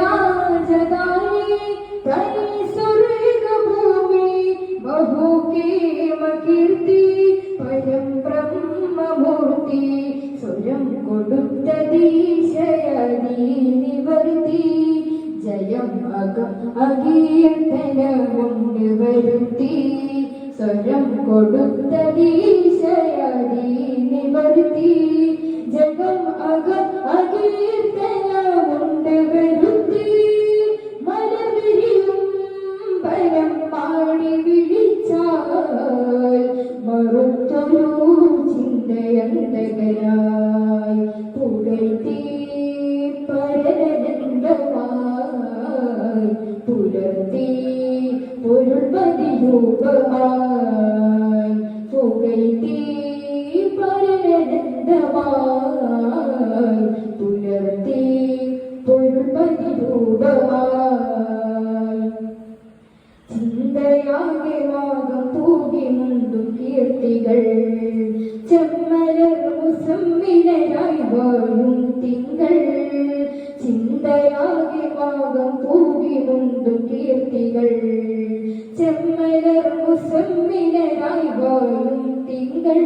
महाराजदानी तनि स्वर्ग भूमि बहुकेम कीर्ति परं ब्रह्ममूर्ति स्वयं കൊടുത്തതീശയദീ നിവർത്തി ജയം അകം അകീർത്തനമുണ്ട് വരുത്തി സ്വയം കൊടുത്തതീശയദീ നിവർത്തി ജഗം അകം അകീർത്തനമുണ്ട് വരുത്തി മലവിരിയും പരം പാടി വിളിച്ചാൽ മറുത്തൊരു ചിന്തയന്തകരായി പുകഴ്ത്തി പരനന്ദമായി പുലർത്തി പൊരുൾപതിരൂപമായി പുകഴ്ത്തി പരനന്ദമായി പുലർത്തി പൊരുൾപതിരൂപമായി ചിന്തയാകെ മാകം തൂകി മുണ്ടും കീർത്തികൾ ചെമ്മലർ മുസമ്മിലരായി വാഴും തിങ്കൾ ചിന്തയാകെ മാകം തൂകി മുണ്ടും കീർത്തികൾ ചെമ്മലർ മുസമ്മിലരായി വാഴും തിങ്കൾ